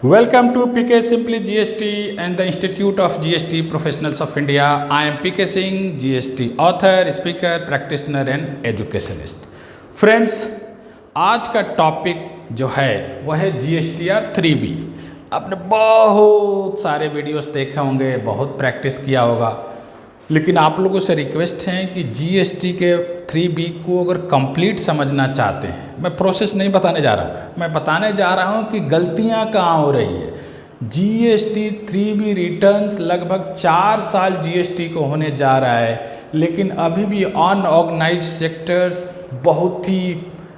Welcome to PK Simply GST and the Institute of GST Professionals of India. I am PK Singh, GST author, speaker, practitioner and educationist. Friends, आज का topic जो है वह है GSTR 3B। आपने बहुत सारे वीडियोस देखे होंगे, बहुत प्रैक्टिस किया होगा, लेकिन आप लोगों से रिक्वेस्ट है कि GST के 3B को अगर कंप्लीट समझना चाहते हैं, मैं प्रोसेस नहीं बताने जा रहा, मैं बताने जा रहा हूं कि गलतियां कहाँ हो रही है। GST 3B रिटर्न्स लगभग 4 साल GST को होने जा रहा है, लेकिन अभी भी अनऑर्गेनाइज्ड सेक्टर्स बहुत ही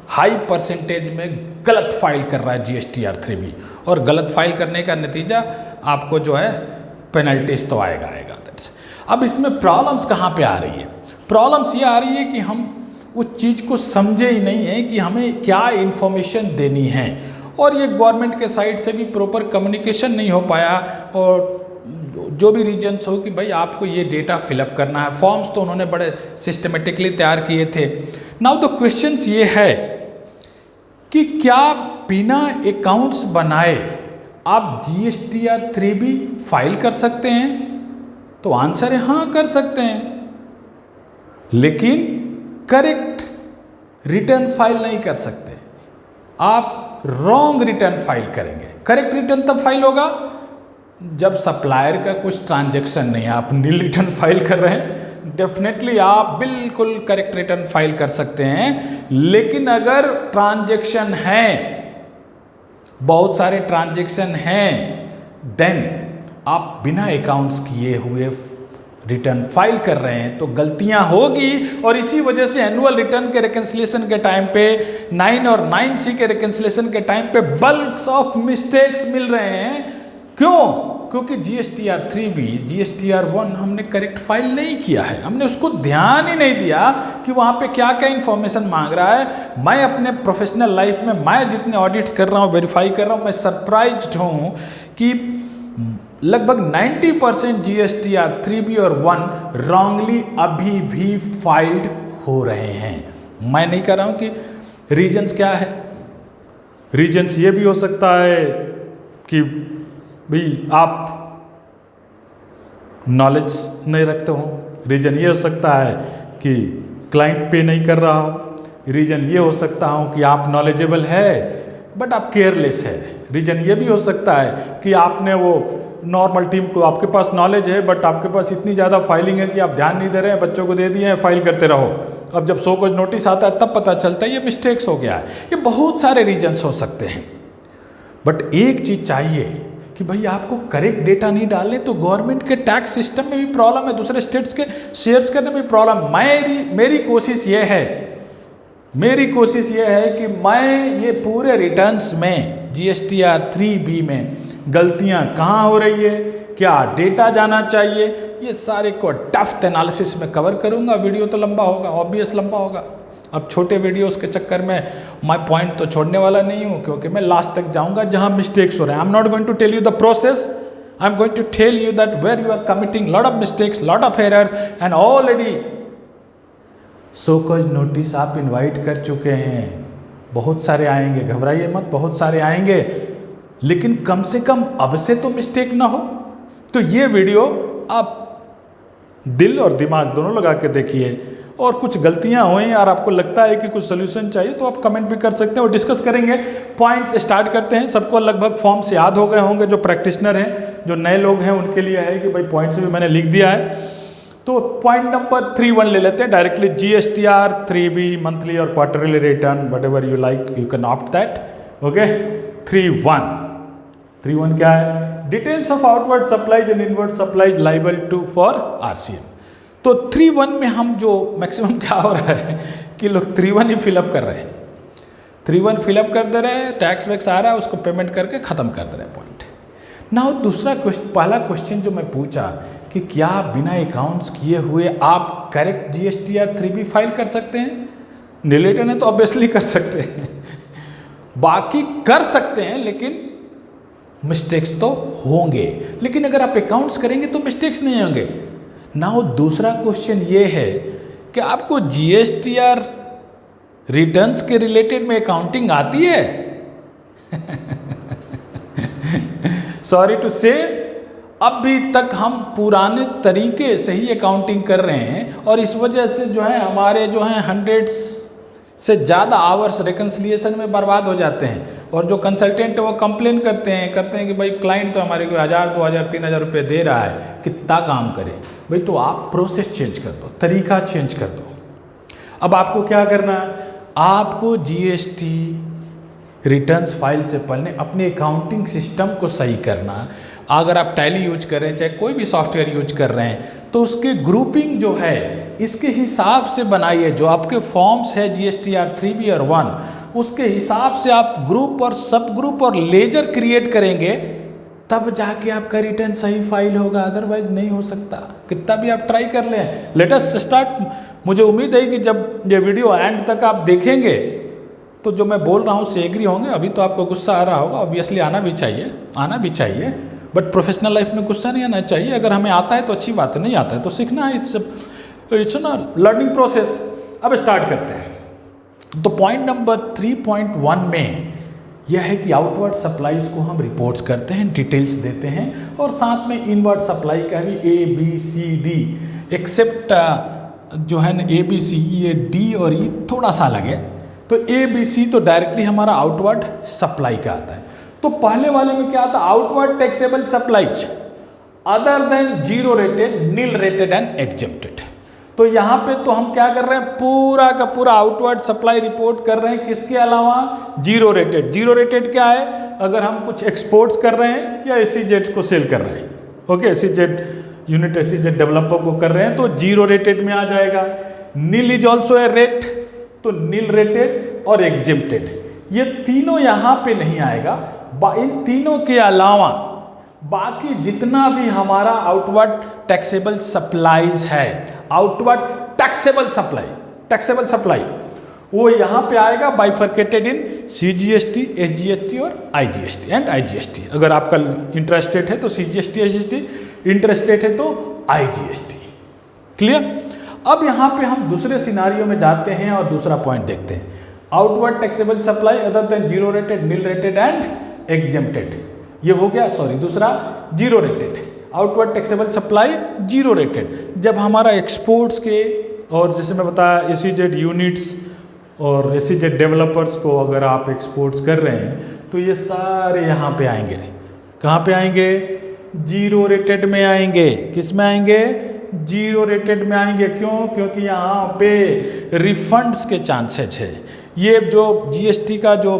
हाई परसेंटेज में गलत फाइल कर रहा है GSTR 3B, और गलत फाइल करने का नतीजा आपको जो है पेनल्टीज तो आएगा। अब इसमें प्रॉब्लम्स कहाँ पे आ रही है? प्रॉब्लम्स ये आ रही है कि हम उस चीज़ को समझे ही नहीं है कि हमें क्या इन्फॉर्मेशन देनी है, और ये गवर्नमेंट के साइड से भी प्रॉपर कम्युनिकेशन नहीं हो पाया, और जो भी रीजन्स हो कि भाई आपको ये डेटा फिलअप करना है। फॉर्म्स तो उन्होंने बड़े सिस्टमेटिकली तैयार किए थे। नाउ द क्वेश्चंस ये है कि क्या बिना अकाउंट्स बनाए आप GSTR 3B फाइल कर सकते हैं? तो आंसर है हाँ, कर सकते हैं, लेकिन करेक्ट रिटर्न फाइल नहीं कर सकते। आप रॉन्ग रिटर्न फाइल करेंगे। करेक्ट रिटर्न तब फाइल होगा जब सप्लायर का कुछ ट्रांजैक्शन नहीं है, आप नील रिटर्न फाइल कर रहे हैं, डेफिनेटली आप बिल्कुल करेक्ट रिटर्न फाइल कर सकते हैं। लेकिन अगर ट्रांजैक्शन है, बहुत सारे ट्रांजैक्शन हैं, देन आप बिना अकाउंट्स किए हुए रिटर्न फाइल कर रहे हैं तो गलतियां होगी, और इसी वजह से एनुअल रिटर्न के रिकन्सिलिएशन के टाइम पे 9 और 9C के रिकन्सिलिएशन के टाइम पे बल्क्स ऑफ मिस्टेक्स मिल रहे हैं। क्यों? क्योंकि GSTR 3B, GSTR 1 हमने करेक्ट फाइल नहीं किया है, हमने उसको ध्यान ही नहीं दिया कि वहाँ पे क्या क्या इन्फॉर्मेशन मांग रहा है। मैं अपने प्रोफेशनल लाइफ में मैं जितने ऑडिट्स कर रहा हूँ, वेरीफाई कर रहा हूँ, मैं सरप्राइज्ड हूँ कि लगभग 90% GSTR 3B और 1 रॉन्गली अभी भी फाइल्ड हो रहे हैं। मैं नहीं कह रहा हूं कि रीजंस क्या है। रीजंस ये भी हो सकता है कि भाई आप नॉलेज नहीं रखते हो, रीजन ये हो सकता है कि क्लाइंट पे नहीं कर रहा हो, रीजन ये हो सकता हो कि आप नॉलेजेबल है बट आप केयरलेस है, रीजन ये भी हो सकता है कि आपने वो नॉर्मल टीम को, आपके पास नॉलेज है बट आपके पास इतनी ज़्यादा फाइलिंग है कि आप ध्यान नहीं दे रहे हैं, बच्चों को दे दिए हैं, फाइल करते रहो। अब जब 100 कोई नोटिस आता है तब पता चलता है ये मिस्टेक्स हो गया है। ये बहुत सारे रीजन्स हो सकते हैं, बट एक चीज़ चाहिए कि भाई आपको करेक्ट डेटा नहीं डाले तो गवर्नमेंट के टैक्स सिस्टम में भी प्रॉब्लम है, दूसरे स्टेट्स के शेयर्स करने में भी प्रॉब्लम। मेरी कोशिश ये है कि मैं ये पूरे रिटर्न्स में GSTR 3B में गलतियां कहाँ हो रही है, क्या डेटा जाना चाहिए, ये सारे को डेप्थ एनालिसिस में कवर करूंगा। वीडियो तो लंबा होगा, ऑब्वियस लंबा होगा। अब छोटे वीडियोस के चक्कर में मैं पॉइंट तो छोड़ने वाला नहीं हूँ, क्योंकि मैं लास्ट तक जाऊंगा जहाँ मिस्टेक्स हो रहे हैं। I am not going to tell you the process, I am going to tell you that where you are committing lot of mistakes, lot of errors, and already show cause notice आप invite कर चुके हैं। बहुत सारे आएंगे, घबराइए मत, बहुत सारे आएंगे, लेकिन कम से कम अब से तो मिस्टेक ना हो। तो ये वीडियो आप दिल और दिमाग दोनों लगा के देखिए, और कुछ गलतियां हुई और आपको लगता है कि कुछ सोल्यूशन चाहिए तो आप कमेंट भी कर सकते हैं और डिस्कस करेंगे। पॉइंट्स स्टार्ट करते हैं। सबको लगभग फॉर्म्स याद हो गए होंगे, जो प्रैक्टिशनर हैं, जो नए लोग हैं उनके लिए है कि भाई पॉइंट्स भी मैंने लिख दिया है। तो पॉइंट नंबर 3.1 ले लेते हैं डायरेक्टली। GSTR 3B मंथली और quarterly return, whatever you like you can opt that. Okay, 3.1 क्या है? Details of outward supplies and inward supplies liable to for RCM। तो 3.1 में हम जो मैक्सिमम क्या हो रहा है कि लोग 3.1 ही फिलअप कर रहे हैं, 3.1 फिलअप कर दे रहे हैं, टैक्स वैक्स आ रहा है, उसको पेमेंट करके ख़त्म कर दे रहे हैं पॉइंट। नाउ दूसरा पहला क्वेश्चन जो मैं पूछा कि क्या बिना अकाउंट्स किए हुए आप करेक्ट GSTR 3B फाइल कर सकते हैं? रिलेटेड है तो ऑब्वियसली कर सकते हैं, बाकी कर सकते हैं, लेकिन मिस्टेक्स तो होंगे। लेकिन अगर आप अकाउंट्स करेंगे तो मिस्टेक्स नहीं होंगे। नाउ दूसरा क्वेश्चन ये है कि आपको GSTR रिटर्न्स के रिलेटेड में अकाउंटिंग आती है? सॉरी टू से अभी तक हम पुराने तरीके से ही अकाउंटिंग कर रहे हैं और इस वजह से जो है हमारे जो हैं हंड्रेड्स से ज़्यादा आवर्स रिकन्सिलिएशन में बर्बाद हो जाते हैं। और जो कंसल्टेंट है वो कंप्लेन करते हैं कि भाई क्लाइंट तो हमारे को 1000, 2000, 3000 रुपये दे रहा है, कितना काम करे भाई। तो आप प्रोसेस चेंज कर दो, तरीका चेंज कर दो। अब आपको क्या करना है, आपको जीएसटी रिटर्न्स फाइल से पहले अपने अकाउंटिंग सिस्टम को सही करना। अगर आप टैली यूज कर रहे हैं, चाहे कोई भी सॉफ्टवेयर यूज कर रहे हैं, तो उसके ग्रुपिंग जो है इसके हिसाब से बनाइए। जो आपके फॉर्म्स है GSTR 3B और 1, उसके हिसाब से आप ग्रुप और सब ग्रुप और लेजर क्रिएट करेंगे, तब जाके आपका रिटर्न सही फाइल होगा, अदरवाइज नहीं हो सकता। कितना भी आप ट्राई कर लें। Let us start. मुझे उम्मीद है कि जब ये वीडियो एंड तक आप देखेंगे तो जो मैं बोल रहा हूँ उससे एग्री होंगे। अभी तो आपको गुस्सा आ रहा होगा, ऑब्वियसली आना भी चाहिए, बट प्रोफेशनल लाइफ में गुस्सा नहीं आना चाहिए। अगर हमें आता है तो अच्छी बात है, नहीं आता है तो सीखना है। इट्स ना लर्निंग प्रोसेस। अब स्टार्ट करते हैं। तो पॉइंट नंबर 3.1 में यह है कि आउटवर्ड सप्लाईज को हम रिपोर्ट्स करते हैं, डिटेल्स देते हैं, और साथ में इनवर्ड सप्लाई का भी ABCD, एक्सेप्ट जो है ना ABC, ये D और E थोड़ा सा अलग है। तो ABC तो डायरेक्टली हमारा आउटवर्ड सप्लाई का आता है। तो पहले वाले में क्या आता है, outward taxable supplies other than zero rated, nil rated and exempted. तो यहाँ पे तो हम क्या कर रहे हैं, पूरा का पूरा आउटवर्ड सप्लाई रिपोर्ट कर रहे हैं, किसके अलावा, जीरो रेटेड। जीरो रेटेड क्या है, अगर हम कुछ एक्सपोर्ट्स कर रहे हैं या SEZ को सेल कर रहे हैं, okay, SEZ unit, SEZ developer को कर रहे हैं, तो जीरो रेटेड में आ जाएगा। नील इज ऑल्सो ए रेट, तो नील रेटेड और एग्जेम्प्टेड, ये तीनों यहाँ पे नहीं आएगा। इन तीनों के अलावा बाकी जितना भी हमारा आउटवर्ड टैक्सेबल सप्लाईज है, आउटवर्ड टैक्सेबल सप्लाई, वो यहाँ पे आएगा बाइफर्केटेड इन CGST, SGST और IGST। अगर आपका इंटरेस्टेड है तो CGST, SGST, इंटरेस्टेड है तो IGST। क्लियर। अब यहाँ पे हम दूसरे सिनारियो में जाते हैं और दूसरा पॉइंट देखते हैं, outward taxable supply other than zero rated, nil rated and exempted. ये हो गया, सॉरी, दूसरा zero rated, outward taxable supply zero rated. जब हमारा एक्सपोर्ट्स के और जैसे मैं बताया SEZ यूनिट्स और SEZ डेवलपर्स को अगर आप एक्सपोर्ट्स कर रहे हैं तो ये सारे यहाँ पे आएंगे। कहाँ पे आएंगे, जीरो रेटेड में आएंगे। किस में आएंगे, जीरो रेटेड में आएंगे। क्यों, क्योंकि यहाँ पे रिफंड्स के चांसेस है। ये जो GST का जो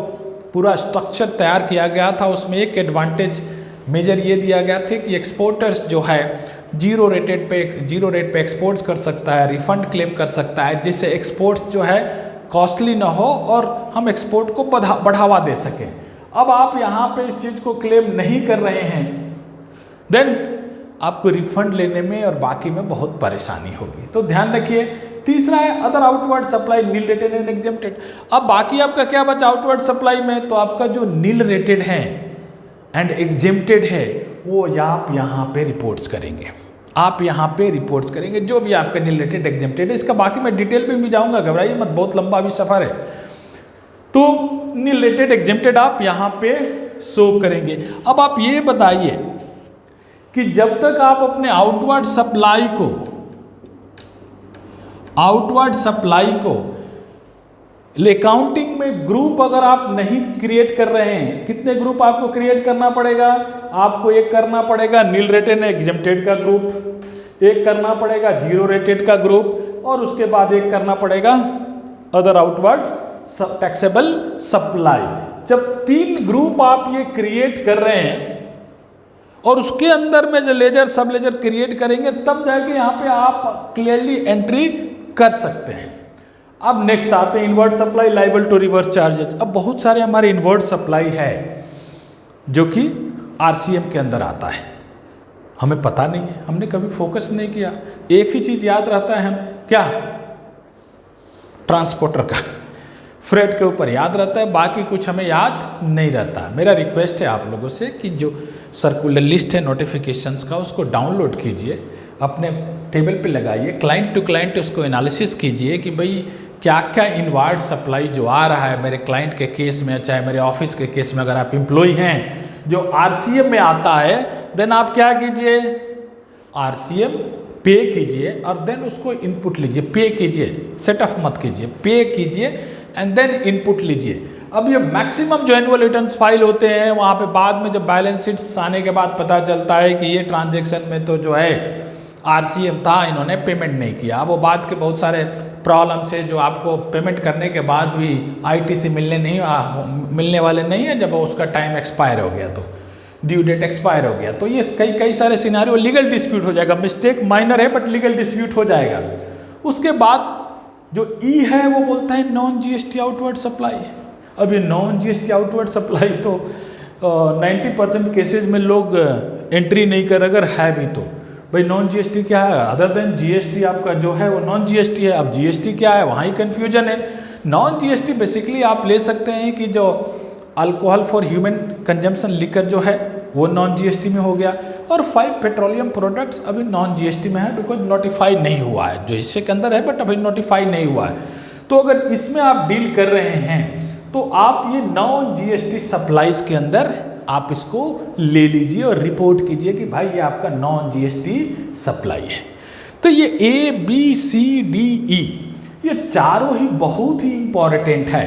पूरा स्ट्रक्चर तैयार किया गया था उसमें एक एडवांटेज मेजर ये दिया गया था कि एक्सपोर्टर्स जो है जीरो रेट पे एक्सपोर्ट्स कर सकता है, रिफंड क्लेम कर सकता है, जिससे एक्सपोर्ट्स जो है कॉस्टली ना हो और हम एक्सपोर्ट को बढ़ावा दे सकें। अब आप यहाँ पे इस चीज़ को क्लेम नहीं कर रहे हैं, देन आपको रिफंड लेने में और बाकी में बहुत परेशानी होगी। तो ध्यान रखिए। तीसरा है other outward supply, nil rated and exempted. अब बाकी आपका क्या बचा आउटवर्ड सप्लाई में, तो आपका जो नील रेटेड है एंड एग्जेम्प्टेड है वो आप यहाँ पे रिपोर्ट्स करेंगे। जो भी आपका नील रेटेड एग्जेम्प्टेड है। इसका बाकी मैं डिटेल में भी जाऊँगा, घबराइए मत, बहुत लंबा अभी सफ़र है। तो नील रेटेड एग्जेम्प्टेड आप यहाँ पे शो करेंगे। अब आप ये बताइए कि जब तक आप अपने आउटवर्ड सप्लाई को अकाउंटिंग में ग्रुप अगर आप नहीं क्रिएट कर रहे हैं, कितने ग्रुप आपको क्रिएट करना पड़ेगा, आपको एक करना पड़ेगा नील रेटेड एग्जेम्प्टेड का ग्रुप, एक करना पड़ेगा जीरो रेटेड का ग्रुप, और उसके बाद एक करना पड़ेगा अदर आउटवर्ड टैक्सेबल सप्लाई। जब 3 ग्रुप आप ये क्रिएट कर रहे हैं और उसके अंदर में जो लेजर सब लेजर क्रिएट करेंगे, तब जाके यहाँ पे आप क्लियरली एंट्री कर सकते हैं। अब नेक्स्ट आते हैं inward supply, liable to reverse charges. अब बहुत सारे हमारे इनवर्ड सप्लाई है जो कि RCM के अंदर आता है, हमें पता नहीं है, हमने कभी फोकस नहीं किया। एक ही चीज़ याद रहता है हमें, क्या, ट्रांसपोर्टर का फ्रेट के ऊपर याद रहता है, बाकी कुछ हमें याद नहीं रहता। मेरा रिक्वेस्ट है आप लोगों से कि जो सर्कुलर लिस्ट है नोटिफिकेशंस का, उसको डाउनलोड कीजिए, अपने टेबल पे लगाइए, क्लाइंट टू क्लाइंट उसको एनालिसिस कीजिए कि भाई क्या क्या इनवर्ड सप्लाई जो आ रहा है मेरे क्लाइंट के केस में, चाहे मेरे ऑफिस के केस में, अगर आप एम्प्लॉय हैं जो आरसीएम में आता है, देन आप क्या कीजिए, आरसीएम पे कीजिए और देन उसको इनपुट लीजिए, पे कीजिए, सेट ऑफ मत कीजिए, पे कीजिए एंड देन इनपुट लीजिए। अब ये मैक्सिमम जो एनुअल रिटर्न्स फाइल होते हैं, वहाँ पे बाद में जब बैलेंस शीट्स आने के बाद पता चलता है कि ये ट्रांजैक्शन में तो जो है आरसीएम था, इन्होंने पेमेंट नहीं किया। अब वो बाद के बहुत सारे प्रॉब्लम से जो आपको पेमेंट करने के बाद भी आईटीसी मिलने वाले नहीं है, जब उसका टाइम एक्सपायर हो गया, तो ड्यू डेट एक्सपायर हो गया, तो ये कई सारे सिनारियो लीगल डिस्प्यूट हो जाएगा। मिस्टेक माइनर है बट लीगल डिस्प्यूट हो जाएगा। उसके बाद जो ई है वो बोलता है नॉन जीएसटी आउटवर्ड सप्लाई। अब ये नॉन जीएसटी आउटवर्ड सप्लाई तो 90% केसेज में लोग एंट्री नहीं कर, अगर है भी तो भाई नॉन जीएसटी क्या है, अदर देन जीएसटी आपका जो है वो नॉन जीएसटी है। अब जीएसटी क्या है, वहाँ ही कन्फ्यूजन है। नॉन जीएसटी बेसिकली आप ले सकते हैं कि जो alcohol for human consumption liquor जो है वो नॉन जीएसटी में हो गया, और 5 पेट्रोलियम प्रोडक्ट्स अभी नॉन जीएसटी में है बिकॉज नोटिफाई नहीं हुआ है, जो हिस्से के अंदर है बट अभी नोटिफाई नहीं हुआ है। तो अगर इसमें आप डील कर रहे हैं तो आप ये नॉन जीएसटी सप्लाईज के अंदर आप इसको ले लीजिए और रिपोर्ट कीजिए कि भाई ये आपका नॉन जीएसटी सप्लाई है। तो ये A B C D E ये चारों ही बहुत ही इंपॉर्टेंट है,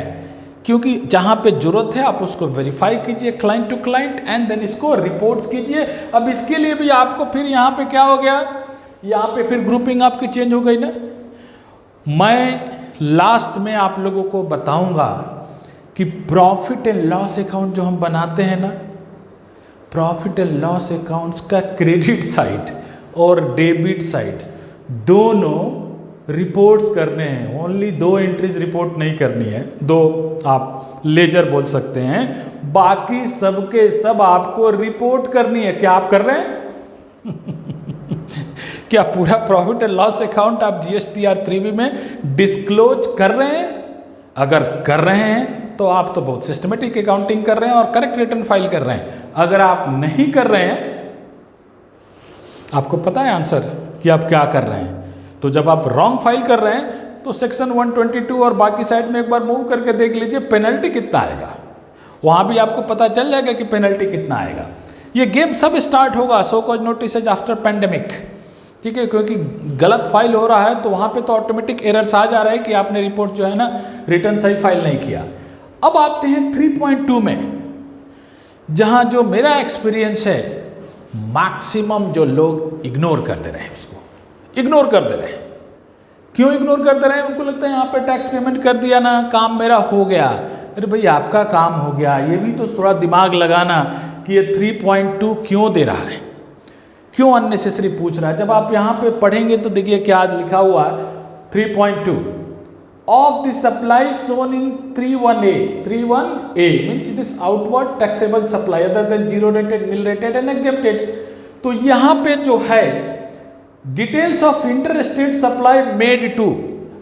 क्योंकि जहाँ पे जरूरत है आप उसको वेरीफाई कीजिए client to client and then इसको रिपोर्ट्स कीजिए। अब इसके लिए भी आपको फिर यहाँ पे क्या हो गया, यहाँ पे फिर ग्रुपिंग आपकी चेंज हो गई ना। मैं लास्ट में आप लोगों को बताऊंगा कि प्रॉफिट एंड लॉस अकाउंट जो हम बनाते हैं ना, प्रॉफिट एंड लॉस अकाउंट्स का क्रेडिट साइड और डेबिट साइड दोनों रिपोर्ट्स करने हैं। ओनली 2 एंट्रीज रिपोर्ट नहीं करनी है, 2 आप लेजर बोल सकते हैं, बाकी सबके सब आपको रिपोर्ट करनी है। क्या आप कर रहे हैं क्या पूरा प्रॉफिट एंड लॉस अकाउंट आप जीएसटीआर 3B में डिस्क्लोज कर रहे हैं? अगर कर रहे हैं तो आप तो बहुत सिस्टमेटिक अकाउंटिंग कर रहे हैं और करेक्ट रिटर्न फाइल कर रहे हैं। अगर आप नहीं कर रहे हैं, आपको पता है आंसर कि आप क्या कर रहे हैं। तो जब आप रॉन्ग फाइल कर रहे हैं तो सेक्शन 122 और बाकी साइड में एक बार मूव करके देख लीजिए पेनल्टी कितना आएगा, वहाँ भी आपको पता चल जाएगा कि पेनल्टी कितना आएगा। ये गेम सब स्टार्ट होगा show cause notice after pandemic, ठीक है, क्योंकि गलत फाइल हो रहा है तो वहाँ पे तो ऑटोमेटिक एरर्स आ जा रहा है कि आपने रिपोर्ट जो है ना रिटर्न सही फाइल नहीं किया। अब आते हैं 3.2 में, जहाँ जो मेरा एक्सपीरियंस है मैक्सिमम जो लोग इग्नोर कर दे रहे हैं, उसको इग्नोर कर दे रहे हैं। क्यों इग्नोर कर दे रहे हैं? उनको लगता है यहाँ पे टैक्स पेमेंट कर दिया ना, काम मेरा हो गया। अरे भाई आपका काम हो गया, ये भी तो थोड़ा दिमाग लगाना कि ये 3.2 क्यों दे रहा है, क्यों अननेसेसरी पूछ रहा है। जब आप यहाँ पे पढ़ेंगे तो देखिए क्या लिखा हुआ है 3.2 of the supply shown in 31A means it is outward taxable supply other than zero rated, nil rated and exempted। तो यहाँ पे जो है details of interstate supply made to,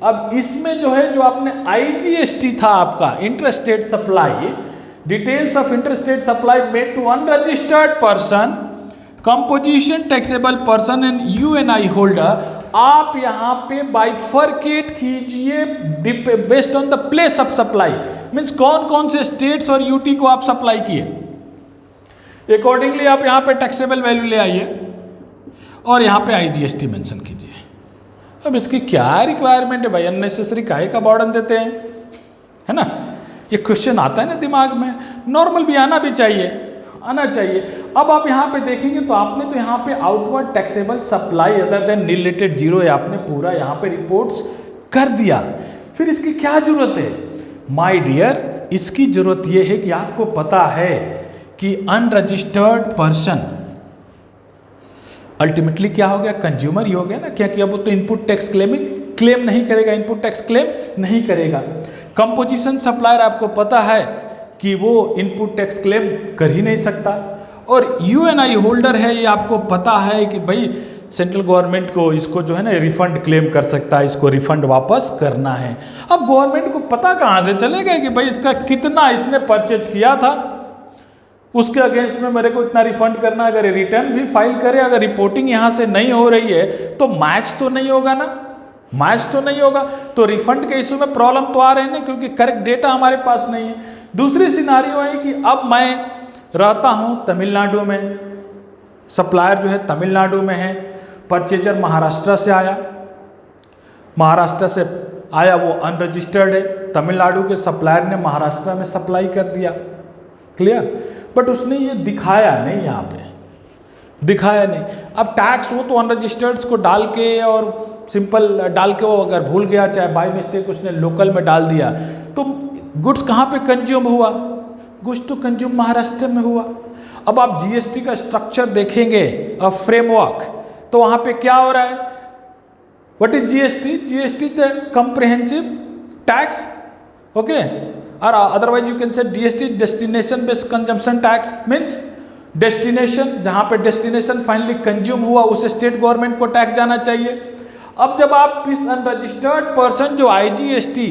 अब इसमें जो है जो आपने आईजीएसटी था आपका interstate supply, details of interstate supply made to unregistered person, composition taxable person and UNI holder, आप यहाँ पे बाइफरकेट कीजिए based on the place of supply, means कौन कौन से स्टेट्स और यूटी को आप सप्लाई किए, अकॉर्डिंगली आप यहाँ पे टैक्सेबल वैल्यू ले आइए और यहाँ पे आईजीएसटी मेंशन कीजिए। अब इसकी क्या रिक्वायरमेंट है भाई, अननेसेसरी काहे का बर्डन देते हैं, है ना। ये क्वेश्चन आता है ना दिमाग में, नॉर्मल भी आना चाहिए। अब आप यहाँ पे देखेंगे तो आपने तो यहाँ पे outward taxable supply other than nil rated zero है, आपने पूरा यहाँ पे रिपोर्ट्स कर दिया। फिर इसकी क्या जरूरत है माय डियर? इसकी जरूरत ये है कि आपको पता है कि अनरजिस्टर्ड पर्सन अल्टीमेटली क्या हो गया, कंज्यूमर ही हो गया ना, क्योंकि अब वो तो इनपुट टैक्स क्लेम नहीं करेगा, इनपुट टैक्स क्लेम नहीं करेगा। कंपोजिशन सप्लायर आपको पता है कि वो इनपुट टैक्स क्लेम कर ही नहीं सकता, और यूएनआई होल्डर है, ये आपको पता है कि भाई सेंट्रल गवर्नमेंट को इसको जो है ना रिफंड क्लेम कर सकता है, इसको रिफंड वापस करना है। अब गवर्नमेंट को पता कहाँ से चलेगा कि भाई इसका कितना इसने परचेज किया था, उसके अगेंस्ट में मेरे को इतना रिफंड करना। अगर रिटर्न भी फाइल करे, अगर रिपोर्टिंग यहाँ से नहीं हो रही है तो मैच तो नहीं होगा ना, मैच तो नहीं होगा, तो रिफंड के इशू में प्रॉब्लम तो आ रहे हैं ना, क्योंकि करेक्ट डेटा हमारे पास नहीं है। दूसरी सिनारियो है कि अब मैं रहता हूँ तमिलनाडु में, सप्लायर जो है तमिलनाडु में है, परचेजर महाराष्ट्र से आया, महाराष्ट्र से आया वो अनरजिस्टर्ड है, तमिलनाडु के सप्लायर ने महाराष्ट्र में सप्लाई कर दिया, क्लियर। बट उसने ये दिखाया नहीं, यहाँ पे दिखाया नहीं। अब टैक्स हो तो अनरजिस्टर्ड्स को डाल के और सिंपल डाल के, वो अगर भूल गया चाहे बाय मिस्टेक उसने लोकल में डाल दिया, तो गुड्स कहाँ पे कंज्यूम हुआ? गुड्स तो कंज्यूम महाराष्ट्र में हुआ। अब आप जीएसटी का स्ट्रक्चर देखेंगे, फ्रेमवर्क, तो वहाँ पे क्या हो रहा है? What is GST? GST the comprehensive tax, okay, और otherwise you can say GST destination based consumption tax, means destination, जहाँ पे डेस्टिनेशन फाइनली कंज्यूम हुआ उस स्टेट गवर्नमेंट को टैक्स जाना चाहिए। अब जब आप इस अनरजिस्टर्ड पर्सन जो आईजीएसटी,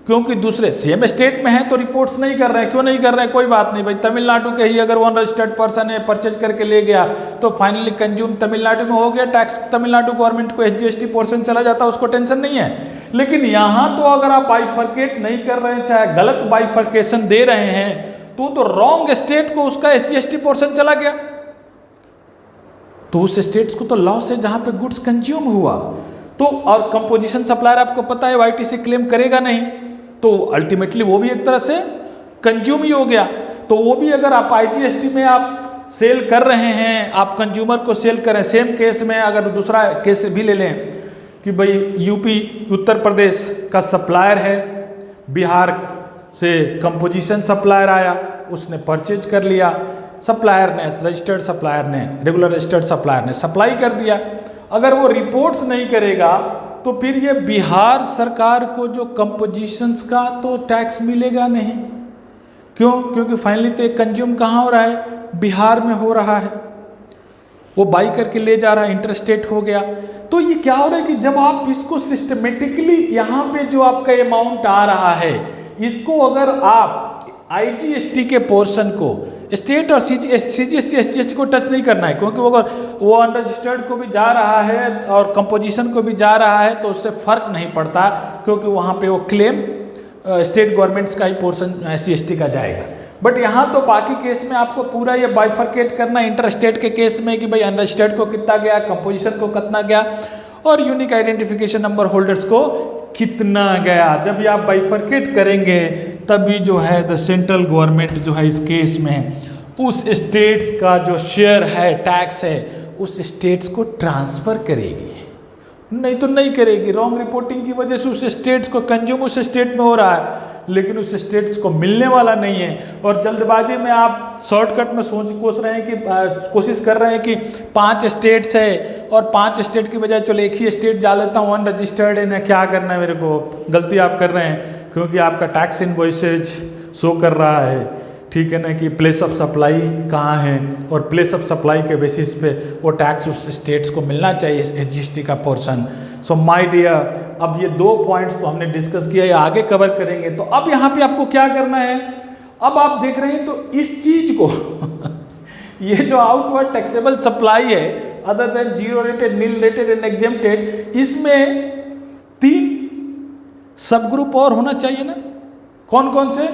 क्योंकि दूसरे सेम स्टेट में है तो रिपोर्ट्स नहीं कर रहे हैं, क्यों नहीं कर रहे हैं? कोई बात नहीं भाई, तमिलनाडु के ही अगर वो अनरजिस्टर्ड पर्सन है, परचेज करके ले गया तो फाइनली कंज्यूम तमिलनाडु में हो गया, टैक्स तमिलनाडु गवर्नमेंट को एसजीएसटी पोर्शन चला जाता है, उसको टेंशन नहीं है। लेकिन यहाँ तो अगर आप बाइफर्केट नहीं कर रहे हैं, चाहे गलत बाइफर्केशन दे रहे हैं, तो रॉन्ग स्टेट को उसका एसजीएसटी पोर्शन चला गया, तो उस स्टेट्स को तो लॉस है जहां पे गुड्स कंज्यूम हुआ। तो और कंपोजिशन सप्लायर आपको पता है वाईटीसी क्लेम करेगा नहीं, तो अल्टीमेटली वो भी एक तरह से कंज्यूम ही हो गया। तो वो भी अगर आप आईजीएसटी में आप सेल कर रहे हैं, आप कंज्यूमर को सेल करें, सेम केस में अगर दूसरा केस भी ले लें कि भाई यूपी उत्तर प्रदेश का सप्लायर है, बिहार से कंपोजिशन सप्लायर आया, उसने परचेज कर लिया, सप्लायर ने, रजिस्टर्ड सप्लायर ने, रेगुलर रजिस्टर्ड सप्लायर ने सप्लाई कर दिया। अगर वो रिपोर्ट्स नहीं करेगा तो फिर ये बिहार सरकार को जो कंपोजिशंस का तो टैक्स मिलेगा नहीं। क्यों? क्योंकि फाइनली तो एक कंज्यूम कहाँ हो रहा है? बिहार में हो रहा है, वो बाई करके ले जा रहा है, इंटरस्टेट हो गया। तो ये क्या हो रहा है कि जब आप इसको सिस्टमेटिकली यहाँ पे जो आपका अमाउंट आ रहा है, इसको अगर आप आईजीएसटी के पोर्शन को स्टेट और सीजीएसटी एसजीएसटी को टच नहीं करना है, क्योंकि वो अनरजिस्टर्ड को भी जा रहा है और कंपोजिशन को भी जा रहा है, तो उससे फर्क नहीं पड़ता, क्योंकि वहाँ पे वो क्लेम स्टेट गवर्नमेंट्स का ही पोर्शन सीएसटी का जाएगा। बट यहाँ तो बाकी केस में आपको पूरा ये बाइफर्केट करना, इंटर स्टेट के केस में कि भाई अनरजिस्टर्ड को कितना गया, कंपोजिशन को कितना गया, और यूनिक आइडेंटिफिकेशन नंबर होल्डर्स को कितना गया। जब भी आप बाइफर्केट करेंगे तभी जो है द सेंट्रल गवर्नमेंट जो है इस केस में उस स्टेट्स का जो शेयर है, टैक्स है, उस स्टेट्स को ट्रांसफ़र करेगी, नहीं तो नहीं करेगी। रॉन्ग रिपोर्टिंग की वजह से उस स्टेट्स को कंज्यूम उस स्टेट में हो रहा है, लेकिन उस स्टेट्स को मिलने वाला नहीं है। और जल्दबाजी में आप शॉर्टकट में कोशिश कर रहे हैं कि 5 स्टेट्स है और 5 स्टेट की बजाय चलो एक ही स्टेट जा लेता हूँ, अनरजिस्टर्ड है ना, क्या करना है मेरे को। गलती आप कर रहे हैं, क्योंकि आपका टैक्स इनवॉइसेज शो कर रहा है, ठीक है ना, कि प्लेस ऑफ सप्लाई कहाँ है, और प्लेस ऑफ सप्लाई के बेसिस पे वो टैक्स उस स्टेट्स को मिलना चाहिए, एसजीएसटी का पोर्शन। सो माय डियर, अब ये 2 पॉइंट्स तो हमने डिस्कस किया, ये आगे कवर करेंगे। तो अब यहाँ पे आपको क्या करना है, अब आप देख रहे हैं तो इस चीज को ये जो आउटवर्ड टैक्सेबल सप्लाई है, other than zero rated, nil rated and exempted, इसमें 3 सब ग्रुप और होना चाहिए ना। कौन कौन से?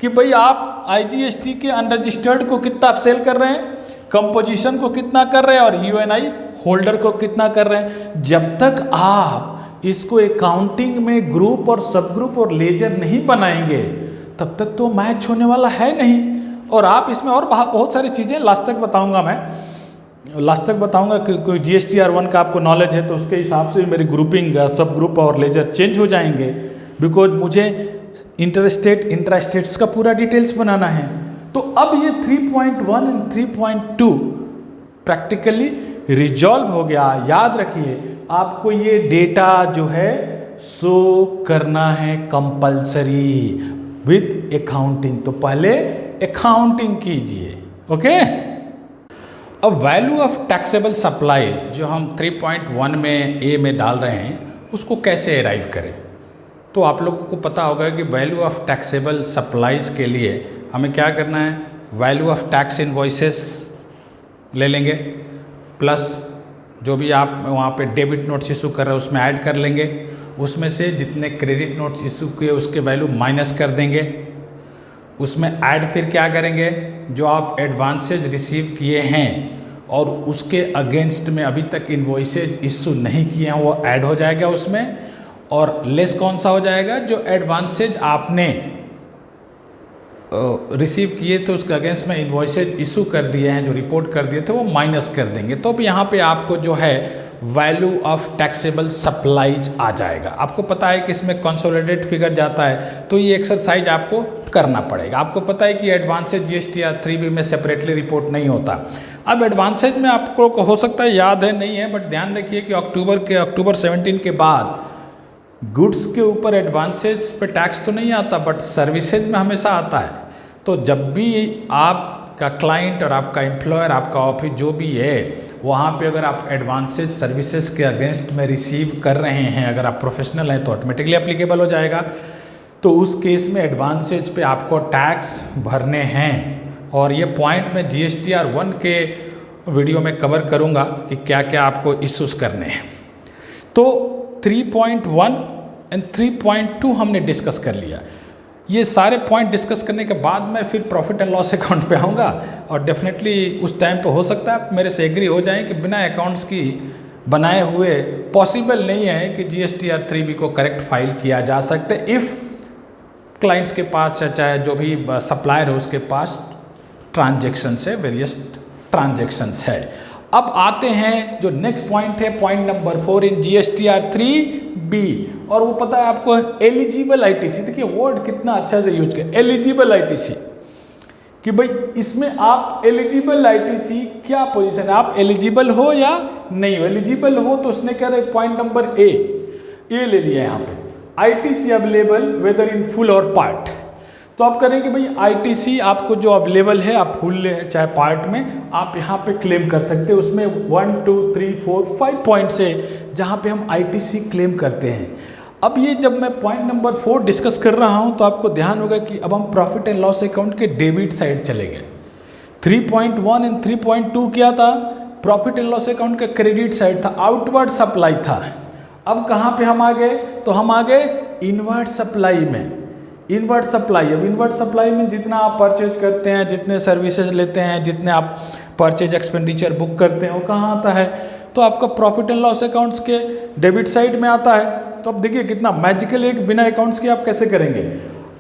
कि भाई आप आईजीएसटी के अनरजिस्टर्ड को कितना आप सेल कर रहे हैं, कंपोजिशन को कितना कर रहे हैं, और यूएनआई होल्डर को कितना कर रहे हैं। जब तक आप इसको अकाउंटिंग में ग्रुप और सब ग्रुप और लेजर नहीं बनाएंगे, तब तक तो मैच होने वाला है नहीं। और आप इसमें और बहुत सारी चीज़ें लास्ट तक बताऊंगा, मैं लास्ट तक बताऊंगा कि कोई GSTR1 का आपको नॉलेज है तो उसके हिसाब से मेरी ग्रुपिंग, सब ग्रुप और लेजर चेंज हो जाएंगे, बिकॉज मुझे इंटरस्टेट इंट्रास्टेट्स का पूरा डिटेल्स बनाना है। तो अब ये 3.1 एंड 3.2 प्रैक्टिकली रिजॉल्व हो गया। याद रखिए, आपको ये डेटा जो है शो करना है कंपल्सरी विद अकाउंटिंग। तो पहले अकाउंटिंग कीजिए, ओके। अब वैल्यू ऑफ टैक्सेबल सप्लाई जो हम 3.1 में ए में डाल रहे हैं, उसको कैसे अराइव करें। तो आप लोगों को पता होगा कि वैल्यू ऑफ टैक्सेबल सप्लाईज के लिए हमें क्या करना है, वैल्यू ऑफ टैक्स इनवॉइसेस ले लेंगे, प्लस जो भी आप वहाँ पे डेबिट नोट्स इशू कर रहे हैं उसमें ऐड कर लेंगे, उसमें से जितने क्रेडिट नोट्स इशू किए उसके वैल्यू माइनस कर देंगे, उसमें ऐड फिर क्या करेंगे, जो आप एडवांसेज रिसीव किए हैं और उसके अगेंस्ट में अभी तक इन्वॉइसेज इशू नहीं किए हैं वो ऐड हो जाएगा उसमें, और लेस कौन सा हो जाएगा, जो एडवांसेज आपने रिसीव किए थे उसके अगेंस्ट में इन्वॉइसेज इशू कर दिए हैं, जो रिपोर्ट कर दिए थे वो माइनस कर देंगे। तो अब यहाँ पे आपको जो है वैल्यू ऑफ टैक्सेबल सप्लाईज आ जाएगा। आपको पता है कि इसमें कंसोलिडेटेड फिगर जाता है, तो ये एक्सरसाइज आपको करना पड़ेगा। आपको पता है कि एडवांसेज जीएसटीआर 3B में सेपरेटली रिपोर्ट नहीं होता। अब एडवांसेज में आपको हो सकता है याद है नहीं है, बट ध्यान रखिए कि अक्टूबर 17 के बाद गुड्स के ऊपर एडवांसेज पे टैक्स तो नहीं आता, बट सर्विसेज में हमेशा आता है। तो जब भी आपका क्लाइंट और आपका एम्प्लॉयर, आपका ऑफिस जो भी है, वहाँ पे अगर आप एडवांसेज सर्विसेज के अगेंस्ट में रिसीव कर रहे हैं, अगर आप प्रोफेशनल हैं तो ऑटोमेटिकली एप्लीकेबल हो जाएगा। तो उस केस में एडवांसेज पे आपको टैक्स भरने हैं, और ये पॉइंट मैं जीएसटीआर 1 के वीडियो में कवर करूँगा कि क्या क्या आपको इश्यूज करने हैं। तो 3.1 एंड 3.2 हमने डिस्कस कर लिया। ये सारे पॉइंट डिस्कस करने के बाद मैं फिर प्रॉफिट एंड लॉस अकाउंट पे आऊँगा, और डेफिनेटली उस टाइम पे हो सकता है आप मेरे से एग्री हो जाएं कि बिना अकाउंट्स की बनाए हुए पॉसिबल नहीं है कि जीएसटीआर 3B को करेक्ट फाइल किया जा सकता है, इफ़ क्लाइंट्स के पास, चाहे जो भी सप्लायर है उसके पास ट्रांजेक्शन्स है, वेरियस ट्रांजेक्शन्स है। अब आते हैं जो नेक्स्ट पॉइंट है, पॉइंट नंबर 4 इन जीएसटीआर 3B, और वो पता है आपको एलिजिबल आईटीसी। देखिए वर्ड कितना अच्छा से यूज किया, एलिजिबल आईटीसी, कि भाई इसमें आप एलिजिबल आईटीसी क्या पोजीशन है, आप एलिजिबल हो या नहीं हो। एलिजिबल हो तो उसने कह रहे पॉइंट नंबर ए ले लिया यहाँ पे, ITC available whether in full और पार्ट। तो आप करेंगे भाई आईटीसी आपको जो अवेलेबल है, आप फुल चाहे पार्ट में, आप यहाँ पे क्लेम कर सकते हैं। उसमें 1 2 3 4 5 पॉइंट्स है जहाँ पे हम आईटीसी क्लेम करते हैं। अब ये जब मैं पॉइंट नंबर 4 डिस्कस कर रहा हूँ तो आपको ध्यान होगा कि अब हम प्रॉफिट एंड लॉस अकाउंट के डेबिट साइड चले गए। 3.1 एंड 3.2 क्या था, प्रॉफिट एंड लॉस अकाउंट का क्रेडिट साइड था, आउटवर्ड सप्लाई था। अब कहाँ पे हम आ गए, तो हम आ गए इनवर्ड सप्लाई में। इनवर्ड सप्लाई, अब इनवर्ड सप्लाई में जितना आप परचेज करते हैं, जितने सर्विसेज लेते हैं, जितने आप परचेज एक्सपेंडिचर बुक करते हैं, वो कहाँ आता है, तो आपका प्रॉफिट एंड लॉस अकाउंट्स के डेबिट साइड में आता है। तो अब देखिए कितना मैजिकल, एक बिना अकाउंट्स के आप कैसे करेंगे।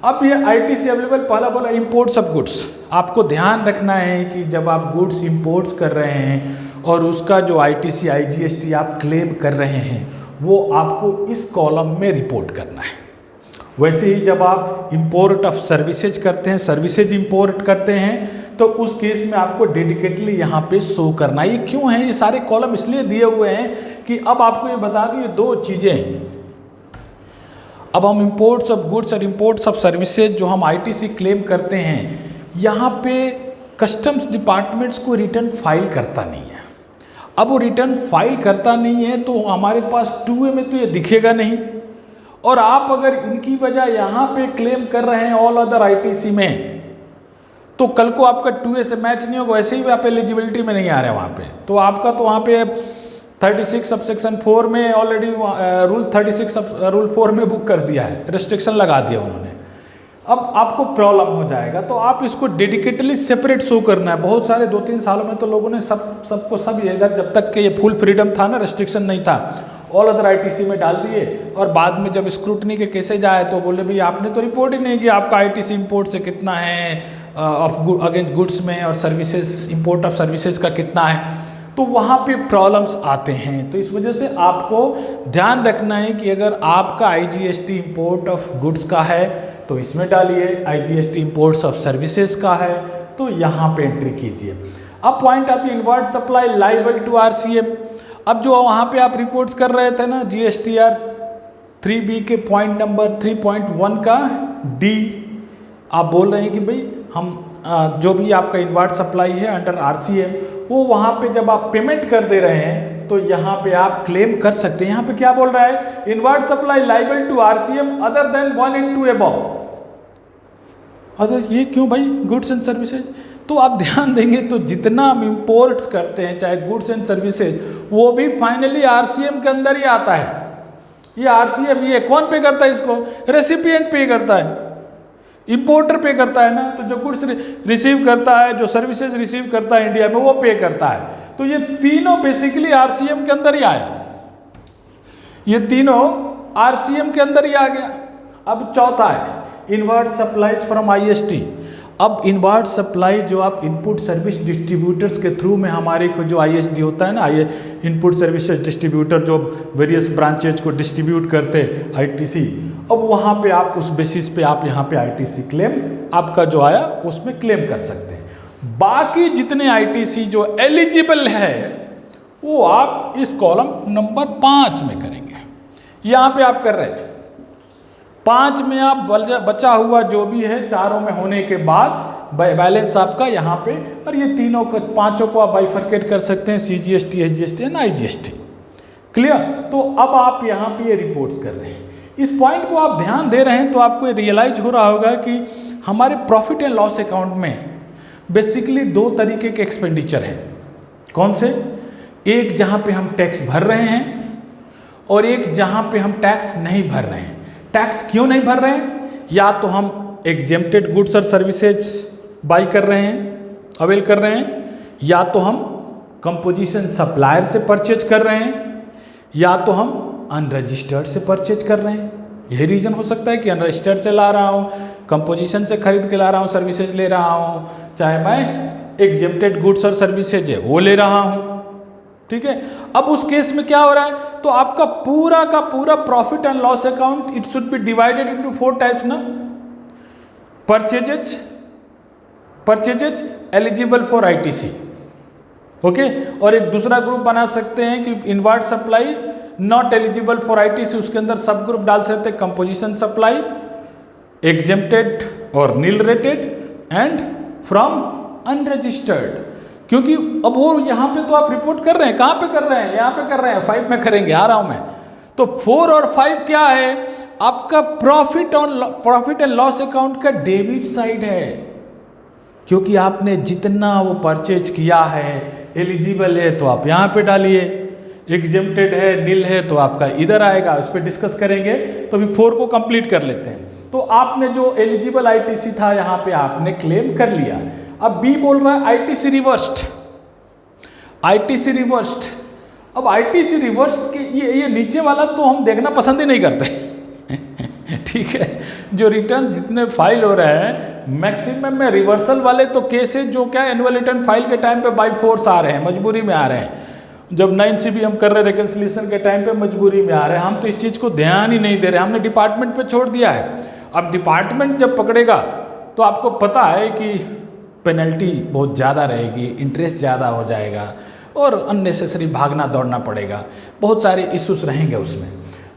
अब ये आईटीसी अवेलेबल, पहला बोला इंपोर्ट्स ऑफ गुड्स। आपको ध्यान रखना है कि जब आप गुड्स इंपोर्ट्स कर रहे हैं और उसका जो आईटीसी आईजीएसटी आप क्लेम कर रहे हैं, वो आपको इस कॉलम में रिपोर्ट करना है। वैसे ही जब आप इंपोर्ट ऑफ सर्विसेज करते हैं, सर्विसेज इंपोर्ट करते हैं, तो उस केस में आपको डेडिकेटली यहाँ पे शो करना है। ये क्यों है, ये सारे कॉलम इसलिए दिए हुए हैं कि अब आपको ये बता दूँ, ये दो चीज़ें, अब हम इंपोर्ट्स ऑफ गुड्स और इंपोर्ट्स ऑफ सर्विसेज जो हम आईटीसी क्लेम करते हैं, यहाँ पे कस्टम्स डिपार्टमेंट्स को रिटर्न फाइल करता नहीं है। अब वो रिटर्न फाइल करता नहीं है तो हमारे पास 2A में तो ये दिखेगा नहीं, और आप अगर इनकी वजह यहाँ पे क्लेम कर रहे हैं ऑल अदर आईटीसी में, तो कल को आपका 2A से मैच नहीं होगा, वैसे ही आप एलिजिबिलिटी में नहीं आ रहे वहाँ पे। तो आपका तो वहाँ पे 36 सबसेक्शन 4 में ऑलरेडी रूल 36 रूल 4 में बुक कर दिया है, रिस्ट्रिक्शन लगा दिया उन्होंने। अब आपको प्रॉब्लम हो जाएगा, तो आप इसको डेडिकेटली सेपरेट शो करना है। बहुत सारे 2-3 सालों में तो लोगों ने सबको सब इधर, जब तक कि ये फुल फ्रीडम था ना, रेस्ट्रिक्शन नहीं था, ऑल अदर आईटीसी में डाल दिए, और बाद में जब स्क्रूटनी के केसेज आए तो बोले भाई आपने तो रिपोर्ट ही नहीं किया, आपका आईटीसी इंपोर्ट से कितना है ऑफ अगेंस्ट गुड्स में, और सर्विसेज इंपोर्ट ऑफ सर्विसेज का कितना है, तो वहाँ पे प्रॉब्लम्स आते हैं। तो इस वजह से आपको ध्यान रखना है कि अगर आपका आईजीएसटी इंपोर्ट ऑफ गुड्स का है तो इसमें डालिए, आईजीएसटी इंपोर्ट्स ऑफ सर्विसेज का है तो यहाँ पे एंट्री कीजिए। अब पॉइंट आती है inward supply liable to RCM. अब जो वहाँ पे आप रिपोर्ट्स कर रहे थे ना जीएसटीआर 3B के पॉइंट नंबर 3.1 का डी, आप बोल रहे हैं कि भाई हम जो भी आपका इनवर्ड सप्लाई है अंडर आरसीएम, वो वहाँ पे जब आप पेमेंट कर दे रहे हैं तो यहाँ पे आप क्लेम कर सकते हैं। यहाँ पे क्या बोल रहा है, inward supply liable to RCM other than 1 and 2 above. Other ये क्यों भाई, गुड्स एंड सर्विसेज, तो आप ध्यान देंगे तो जितना हम इंपोर्ट्स करते हैं चाहे गुड्स एंड सर्विसेज, वो भी फाइनली आरसीएम के अंदर ही आता है। ये आरसीएम ये कौन पे करता है, इसको रेसिपिएंट पे करता है। इंपोर्टर पे करता है ना, तो जो गुड्स रिसीव करता है, जो सर्विसेज रिसीव करता है इंडिया में, वो पे करता है। तो ये तीनों बेसिकली आरसीएम के अंदर ही आया, ये तीनों आरसीएम के अंदर ही आ गया। अब चौथा है इनवर्ड सप्लाईज फ्रॉम आईएसटी। अब इनवर्ड सप्लाई जो आप इनपुट सर्विस डिस्ट्रीब्यूटर्स के थ्रू में हमारे को जो आईएसडी होता है ना, ये इनपुट सर्विसेज डिस्ट्रीब्यूटर जो वेरियस ब्रांचेज को डिस्ट्रीब्यूट करते आईटीसी, अब वहाँ पे आप उस बेसिस पे आप यहाँ पे आईटीसी क्लेम आपका जो आया उसमें क्लेम कर सकते हैं। बाकी जितने आईटीसी जो एलिजिबल है वो आप इस कॉलम नंबर 5 में करेंगे। यहाँ पे आप कर रहे हैं 5 में आप बचा हुआ जो भी है चारों में होने के बाद बैलेंस आपका यहाँ पे, और ये तीनों को पांचों को आप बाइफरकेट कर सकते हैं, CGST, SGST and IGST. Clear? तो अब आप यहाँ पे ये रिपोर्ट्स कर रहे हैं, इस पॉइंट को आप ध्यान दे रहे हैं तो आपको रियलाइज हो रहा होगा कि हमारे प्रॉफिट एंड लॉस अकाउंट में बेसिकली 2 तरीके के एक्सपेंडिचर हैं। कौन से? एक जहाँ पे हम टैक्स भर रहे हैं और एक जहाँ पे हम टैक्स नहीं भर रहे हैं। टैक्स क्यों नहीं भर रहे हैं? या तो हम एग्जेम्प्टेड गुड्स और सर्विसेज बाई कर रहे हैं, अवेल कर रहे हैं, या तो हम कंपोजिशन सप्लायर से परचेज कर रहे हैं, या तो हम अनरजिस्टर्ड से परचेज कर रहे हैं। यही रीज़न हो सकता है कि अनरजिस्टर्ड से ला रहा हूँ, कंपोजिशन से खरीद के ला रहा हूँ, सर्विसेज ले रहा हूँ, चाहे मैं एग्जेम्प्टेड गुड्स और सर्विसेज है वो ले रहा हूँ। ठीक है, अब उस केस में क्या हो रहा है, तो आपका पूरा का पूरा profit and loss account it should be divided into 4 types ना। Purchases eligible for ITC, okay, और एक दूसरा ग्रुप बना सकते हैं कि inward supply not eligible for ITC, उसके अंदर सब ग्रुप डाल सकते हैं कंपोजिशन सप्लाई, एग्जेम्प्टेड और nil rated and from unregistered. क्योंकि अब वो यहाँ पे तो आप रिपोर्ट कर रहे हैं, कहाँ पे कर रहे हैं? यहाँ पे कर रहे हैं, 5 में करेंगे, आ रहा हूँ मैं। तो 4 और 5 क्या है? आपका प्रॉफिट एंड लॉस अकाउंट का डेबिट साइड है, क्योंकि आपने जितना वो परचेज किया है एलिजिबल है तो आप यहाँ पे डालिए, एग्जेम्प्टेड है, नील है तो आपका इधर आएगा, उस पर डिस्कस करेंगे। तो अभी 4 को कंप्लीट कर लेते हैं। तो आपने जो एलिजिबल आईटीसी था यहाँ पे आपने क्लेम कर लिया। अब बी बोल रहा है आईटीसी रिवर्स्ड, आईटीसी रिवर्स्ड। अब आईटीसी रिवर्स्ड के ये नीचे वाला तो हम देखना पसंद ही नहीं करते ठीक है, जो रिटर्न जितने फाइल हो रहे हैं मैक्सिमम में रिवर्सल वाले तो केसेस जो क्या एनुअल रिटर्न फाइल के टाइम पे बाय फोर्स आ रहे हैं, मजबूरी में आ रहे हैं। जब 9C भी हम कर रहे हैं रिकन्सिलिएशन के टाइम पे मजबूरी में आ रहे हैं, हम तो इस चीज़ को ध्यान ही नहीं दे रहे, हमने डिपार्टमेंट पे छोड़ दिया है। अब डिपार्टमेंट जब पकड़ेगा तो आपको पता है कि पेनल्टी बहुत ज़्यादा रहेगी, इंटरेस्ट ज़्यादा हो जाएगा और अननेसेसरी भागना दौड़ना पड़ेगा, बहुत सारे इश्यूज रहेंगे उसमें।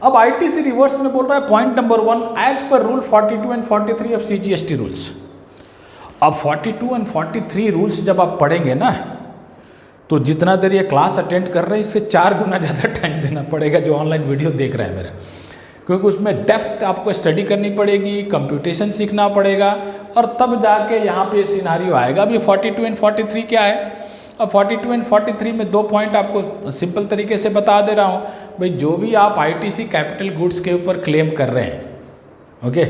अब आईटीसी रिवर्स में बोल रहा है point number 1 as per rule 42 and 43 of CGST rules. अब 42 एंड 43 रूल्स जब आप पढ़ेंगे ना तो जितना देर ये क्लास अटेंड कर रहे हैं इससे 4 गुना ज़्यादा टाइम देना पड़ेगा जो ऑनलाइन वीडियो देख रहे हैं मेरा, क्योंकि उसमें डेप्थ आपको स्टडी करनी पड़ेगी, कंप्यूटेशन सीखना पड़ेगा और तब जाके यहाँ पे सिनारियो आएगा। अभी 42 एंड 43 क्या है? अब 42 एंड 43 में 2 पॉइंट आपको सिंपल तरीके से बता दे रहा हूँ भाई। जो भी आप आईटीसी कैपिटल गुड्स के ऊपर क्लेम कर रहे हैं, ओके,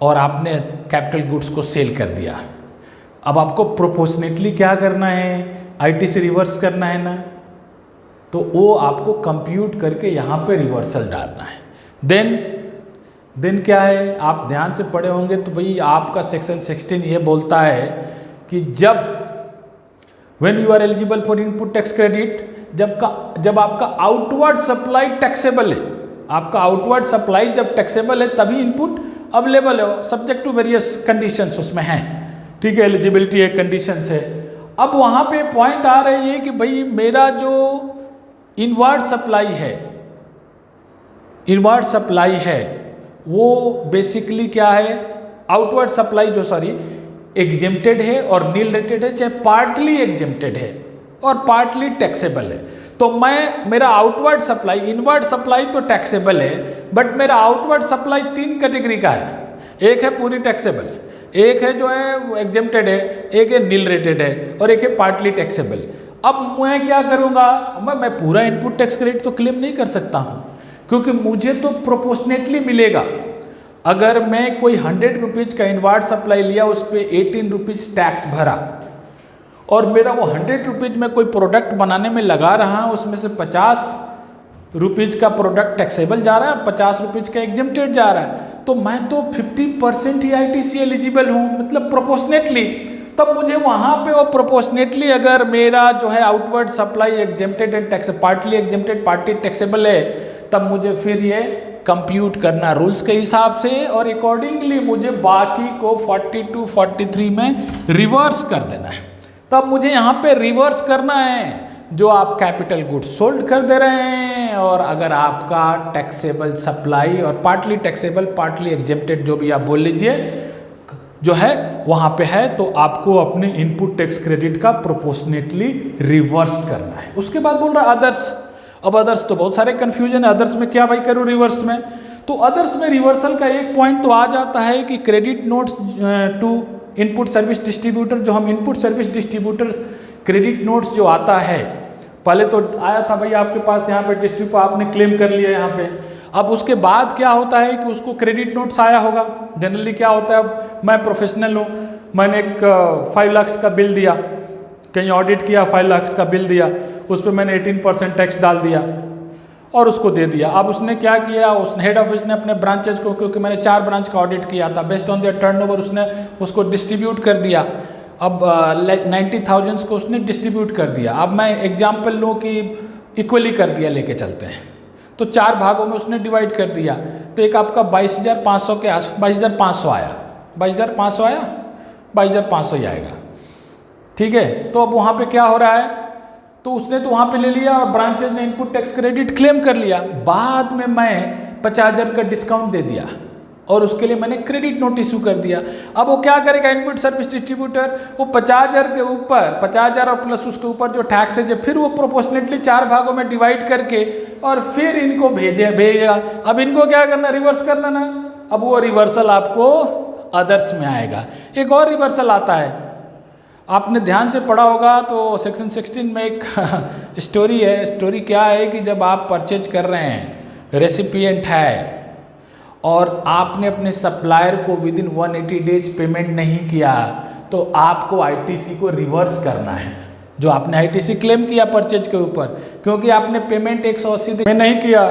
और आपने कैपिटल गुड्स को सेल कर दिया, अब आपको प्रोपोर्शनेटली क्या करना है? आईटीसी रिवर्स करना है ना, तो वो आपको कंप्यूट करके यहाँ पे रिवर्सल डालना है। देन क्या है? आप ध्यान से पढ़े होंगे तो भाई आपका सेक्शन 16 ये बोलता है कि जब when you are eligible for input tax credit, जब आपका आउटवर्ड सप्लाई टैक्सेबल है, आपका आउटवर्ड सप्लाई जब टैक्सेबल है तभी इनपुट अवेलेबल है, सब्जेक्ट टू वेरियस कंडीशंस उसमें हैं। ठीक है, एलिजिबिलिटी है, कंडीशंस है। अब वहाँ पे पॉइंट आ रही है कि भाई मेरा जो इनवर्ड सप्लाई है वो बेसिकली क्या है? आउटवर्ड सप्लाई जो एग्जेम्प्टेड है और नील रेटेड है, चाहे पार्टली एग्जेम्प्टेड है और पार्टली टैक्सेबल है। तो मेरा आउटवर्ड सप्लाई, इनवर्ड सप्लाई तो टैक्सेबल है, बट मेरा आउटवर्ड सप्लाई 3 कैटेगरी का है। एक है पूरी टैक्सेबल, एक है जो है एग्जेम्प्टेड है, एक है नील रेटेड है और एक है पार्टली टैक्सेबल। अब मैं क्या करूँगा? मैं पूरा इनपुट टैक्स क्रेडिट तो क्लेम नहीं कर सकता हूँ, क्योंकि मुझे तो प्रोपोर्शनेटली मिलेगा। अगर मैं कोई 100 रुपीज़ का इनवर्ट सप्लाई लिया, उस पर 18 रुपीज़ टैक्स भरा, और मेरा वो 100 रुपीज़ में कोई प्रोडक्ट बनाने में लगा रहा हूँ, उसमें से 50 रुपीज़ का प्रोडक्ट टैक्सेबल जा रहा है और 50 रुपीज़ का एग्जेम्प्टेड जा रहा है, तो मैं तो 50% ही ITC एलिजिबल हूँ, मतलब प्रोपोर्शनेटली। तब मुझे वहाँ पे वो प्रोपोर्शनेटली अगर मेरा जो है outward supply exempted and tax, partly exempted partly taxable है, तब मुझे फिर ये कंप्यूट करना रूल्स के हिसाब से, और अकॉर्डिंगली मुझे बाकी को 42 43 में रिवर्स कर देना है। तब मुझे यहाँ पे रिवर्स करना है जो आप कैपिटल गुड्स सोल्ड कर दे रहे हैं, और अगर आपका टैक्सेबल सप्लाई और पार्टली टैक्सेबल पार्टली एग्जेम्प्टेड जो भी आप बोल लीजिए जो है वहाँ पे है, तो आपको अपने इनपुट टैक्स क्रेडिट का प्रोपोर्शनेटली रिवर्स करना है। उसके बाद बोल रहा है अदर्स। अब अदर्स तो बहुत सारे कन्फ्यूजन है, अदर्स में क्या भाई करूँ रिवर्स में? तो अदर्स में रिवर्सल का एक पॉइंट तो आ जाता है कि credit notes to input service distributor, जो हम input service distributor credit notes जो आता है, पहले तो आया था भाई आपके पास यहाँ पे डिस्ट्रीब्यूटर, आपने क्लेम कर लिया यहाँ पे। अब उसके बाद क्या होता है कि उसको क्रेडिट नोट्स आया होगा। जनरली क्या होता है, अब मैं प्रोफेशनल हूँ, मैंने एक 5 लाख का बिल दिया, कहीं ऑडिट किया, 5 लाख का बिल दिया, उस पर मैंने 18% टैक्स डाल दिया और उसको दे दिया। अब उसने क्या किया, उस हेड ऑफिस ने अपने ब्रांचेस को, क्योंकि मैंने 4 ब्रांच का ऑडिट किया था, बेस्ड ऑन देयर टर्नओवर उसने उसको डिस्ट्रीब्यूट कर दिया। अब 90,000 को उसने डिस्ट्रीब्यूट कर दिया। अब मैं एग्जाम्पल लूँ कि इक्वली कर दिया, लेके चलते हैं, तो 4 भागों में उसने डिवाइड कर दिया, तो एक आपका 22,500 के आस 22,500 आया, 22,500 आया, 22,500 ही आएगा, ठीक है। तो अब वहाँ पे क्या हो रहा है, तो उसने तो वहाँ पे ले लिया और ब्रांचेज ने इनपुट टैक्स क्रेडिट क्लेम कर लिया। बाद में मैं 50,000 का डिस्काउंट दे दिया और उसके लिए मैंने क्रेडिट नोट इशू कर दिया। अब वो क्या करेगा इनपुट सर्विस डिस्ट्रीब्यूटर, वो 50,000 के ऊपर 50,000 और प्लस उसके ऊपर जो टैक्स है, फिर वो प्रोपोर्शनेटली 4 भागों में डिवाइड करके और फिर इनको भेजेगा। अब इनको क्या करना, रिवर्स करना ना। अब वो रिवर्सल आपको अदर्स में आएगा। एक और रिवर्सल आता है, आपने ध्यान से पढ़ा होगा तो सेक्शन 16 में एक स्टोरी है। स्टोरी क्या है कि जब आप परचेज कर रहे हैं, रेसिपिएंट है और आपने अपने सप्लायर को विद इन 180 डेज पेमेंट नहीं किया, तो आपको ITC को रिवर्स करना है, जो आपने ITC क्लेम किया परचेज के ऊपर, क्योंकि आपने पेमेंट 180 दिन में नहीं किया।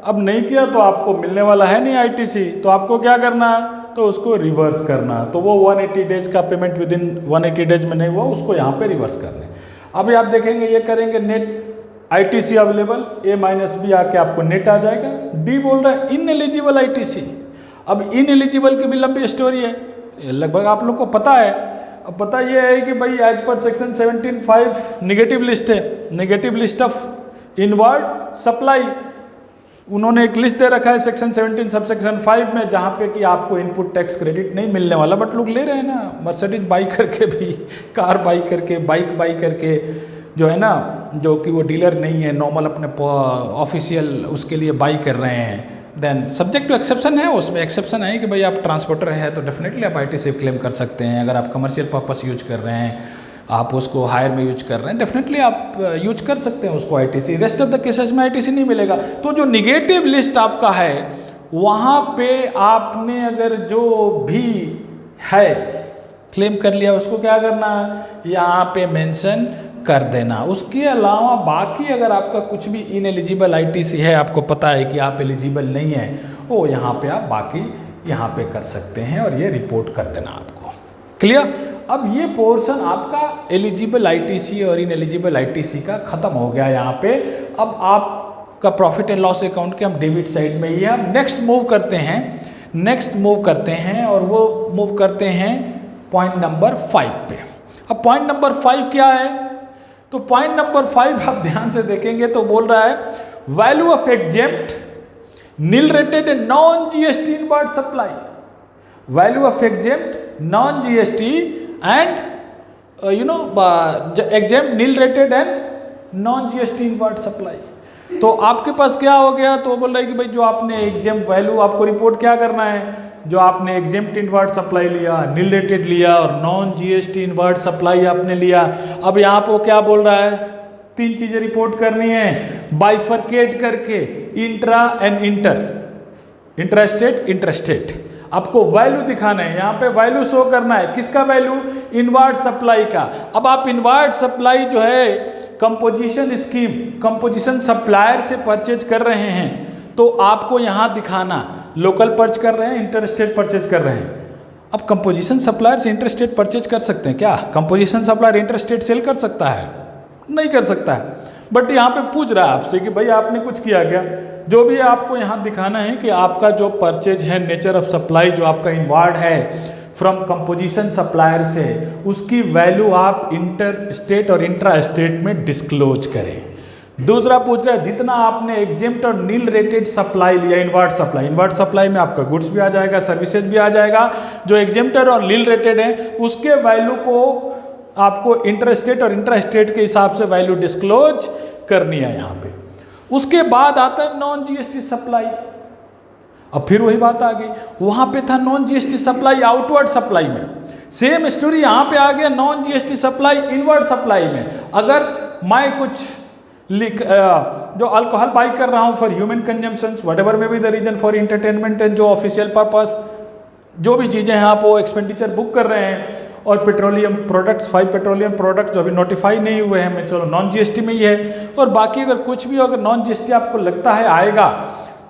अब नहीं किया तो आपको मिलने वाला है नहीं ITC, तो आपको क्या करना है, तो उसको रिवर्स करना। तो वो 180 डेज का पेमेंट विद इन 180 डेज में नहीं हुआ, उसको यहाँ पे रिवर्स करना है। अभी आप देखेंगे ये करेंगे, नेट ITC अवेलेबल, A-B आके आपको नेट आ जाएगा। D बोल रहा है इनएलिजिबल ITC। अब इनएलिजिबल की भी लंबी स्टोरी है, लगभग आप लोग को पता है। अब पता ये है कि भाई as per section 17(5) negative list है, negative list of inward supply. उन्होंने एक लिस्ट दे रखा है सेक्शन 17 सब सेक्शन 5 में, जहाँ पे कि आपको इनपुट टैक्स क्रेडिट नहीं मिलने वाला, बट लोग ले रहे हैं ना, मर्सिडीज बाई करके भी, कार बाई करके, बाइक बाई करके, जो है ना, जो कि वो डीलर नहीं है, नॉर्मल अपने ऑफिशियल उसके लिए बाई कर रहे हैं। देन सब्जेक्ट टू एक्सेप्शन है, उसमें एक्सेप्शन है कि भाई आप ट्रांसपोर्टर है तो डेफिनेटली आप ITC क्लेम कर सकते हैं। अगर आप कमर्शियल पर्पस यूज कर रहे हैं, आप उसको हायर में यूज कर रहे हैं, डेफिनेटली आप यूज कर सकते हैं उसको ITC। Rest of the cases में ITC नहीं मिलेगा। तो जो निगेटिव लिस्ट आपका है, वहाँ पे आपने अगर जो भी है क्लेम कर लिया, उसको क्या करना, यहाँ पे मेंशन कर देना। उसके अलावा बाकी अगर आपका कुछ भी इनएलिजिबल ITC है, आपको पता है कि आप एलिजिबल नहीं है, वो यहाँ पे आप बाकी यहाँ पे कर सकते हैं और ये रिपोर्ट कर देना आपको। क्लियर? अब ये पोर्शन आपका एलिजिबल ITC और इनएलिजिबल ITC का खत्म हो गया यहाँ पे। अब आपका प्रॉफिट एंड लॉस अकाउंट के हम डेबिट साइड में ही है। हम नेक्स्ट मूव करते हैं और वो मूव करते हैं पॉइंट नंबर 5 पे। अब पॉइंट नंबर 5 क्या है, तो पॉइंट नंबर 5 आप ध्यान से देखेंगे तो बोल रहा है value of exempt nil rated non GST inward supply. Value of exempt non GST and exempt nil rated and non GST inward supply. तो आपके पास क्या हो गया, तो बोल रहा है कि भाई जो आपने एग्जेम्प्ट वैल्यू आपको रिपोर्ट क्या करना है, जो आपने एग्जेम्प्ट इनवर्ड सप्लाई लिया, नील रेटेड लिया और नॉन GST इनवर्ड सप्लाई आपने लिया। अब यहाँ पे क्या बोल रहा है, 3 चीजें रिपोर्ट करनी है बाइफरकेट करके, intra and inter, intrastate interstate. आपको वैल्यू दिखाना है, यहाँ पे वैल्यू शो करना है। किसका वैल्यू? इनवर्ट सप्लाई का। अब आप इनवर्ट सप्लाई जो है कंपोजिशन स्कीम, कंपोजिशन सप्लायर से परचेज कर रहे हैं, तो आपको यहाँ दिखाना लोकल परचेज कर रहे हैं, इंटर स्टेट परचेज कर रहे हैं। अब कंपोजिशन सप्लायर से इंटर स्टेट परचेज कर सकते हैं क्या? Composition supplier inter state sale कर सकता है? नहीं कर सकता है। बट यहाँ पे पूछ रहा है आपसे कि भाई आपने कुछ किया क्या? जो भी आपको यहाँ दिखाना है कि आपका जो परचेज है, नेचर ऑफ सप्लाई जो आपका इनवर्ड है फ्रॉम कंपोजिशन सप्लायर से, उसकी वैल्यू आप इंटर स्टेट और इंट्रा स्टेट में डिस्क्लोज करें। दूसरा पूछ रहा है जितना आपने एग्जेम्प्ट और नील रेटेड सप्लाई लिया, इनवर्ट सप्लाई, इनवर्ट सप्लाई में आपका गुड्स भी आ जाएगा, सर्विसेज भी आ जाएगा, जो एग्जेम्प्टेड और नील रेटेड है उसके वैल्यू को आपको इंटर स्टेट और इंट्रा स्टेट के हिसाब से वैल्यू डिस्क्लोज करनी है यहाँ पे। उसके बाद आता है नॉन जीएसटी सप्लाई। अब फिर वही बात आ गई, वहाँ पे था non GST supply outward supply में, सेम स्टोरी यहाँ पे आ गया non GST supply inward supply में। अगर मैं कुछ जो अल्कोहल बाई कर रहा हूँ for human consumptions, whatever may be the reason, for entertainment and जो ऑफिशियल पर्पस, जो भी चीज़ें हैं आप वो एक्सपेंडिचर बुक कर रहे हैं, और पेट्रोलियम प्रोडक्ट्स, 5 पेट्रोलियम प्रोडक्ट जो अभी नोटिफाई नहीं हुए हैं, मैं चलो नॉन जीएसटी में ही है, और बाकी अगर कुछ भी अगर नॉन जीएसटी आपको लगता है आएगा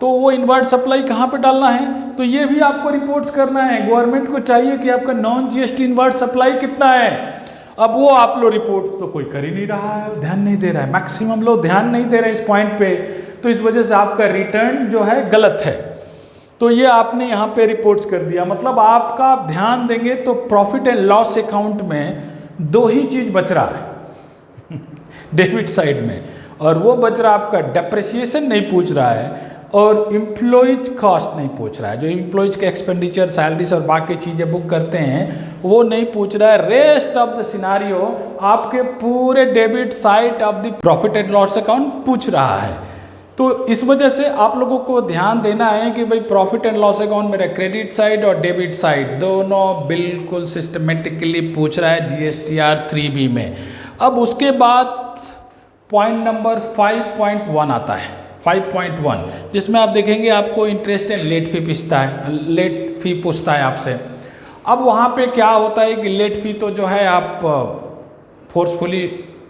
तो वो इनवर्ट सप्लाई कहाँ पे डालना है, तो ये भी आपको रिपोर्ट्स करना है। गवर्नमेंट को चाहिए कि आपका नॉन जीएसटी इनवर्ट सप्लाई कितना है। अब वो आप लोग रिपोर्ट्स तो कोई कर ही नहीं रहा है, ध्यान नहीं दे रहा है, मैक्सिमम लोग ध्यान नहीं दे रहे हैं इस पॉइंट पे, तो इस वजह से आपका रिटर्न जो है गलत है। तो ये आपने यहाँ पे रिपोर्ट्स कर दिया, मतलब आपका ध्यान देंगे तो प्रॉफिट एंड लॉस अकाउंट में दो ही चीज़ बच रहा है डेबिट साइड में, और वो बच रहा आपका डेप्रिसिएशन नहीं पूछ रहा है, और एम्प्लॉयज कॉस्ट नहीं पूछ रहा है, जो एम्प्लॉयज के एक्सपेंडिचर, सैलरीज और बाकी चीज़ें बुक करते हैं वो नहीं पूछ रहा है। रेस्ट ऑफ द सिनारियो आपके पूरे debit side of the profit and loss account पूछ रहा है। तो इस वजह से आप लोगों को ध्यान देना है कि भाई प्रॉफिट एंड लॉस अकाउंट मेरा क्रेडिट साइड और डेबिट साइड दोनों बिल्कुल सिस्टमेटिकली पूछ रहा है जीएसटीआर 3B में। अब उसके बाद पॉइंट नंबर 5.1 आता है, 5.1, जिसमें आप देखेंगे आपको इंटरेस्ट एंड लेट फी पूछता है आपसे। अब वहाँ पे क्या होता है कि लेट फी तो जो है आप फोर्सफुली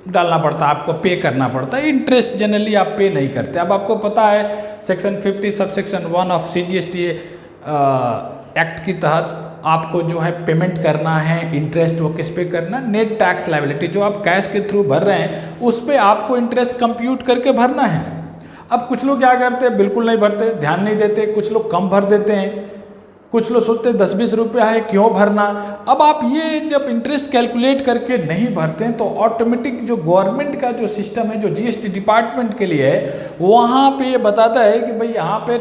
डालना पड़ता है, आपको पे करना पड़ता है, इंटरेस्ट जनरली आप पे नहीं करते। अब आपको पता है section 50 subsection 1 of CGST act के तहत आपको जो है पेमेंट करना है, इंटरेस्ट वो किस पे करना, नेट टैक्स लायबिलिटी जो आप कैश के थ्रू भर रहे हैं उस पर आपको इंटरेस्ट कंप्यूट करके भरना है। अब कुछ लोग क्या करते हैं, बिल्कुल नहीं भरते, ध्यान नहीं देते, कुछ लोग कम भर देते हैं, कुछ लोग सोचते 10-20 रुपया है क्यों भरना। अब आप ये जब इंटरेस्ट कैलकुलेट करके नहीं भरते हैं तो ऑटोमेटिक जो गवर्नमेंट का जो सिस्टम है जो जीएसटी डिपार्टमेंट के लिए है वहाँ पे ये बताता है कि भाई यहाँ पे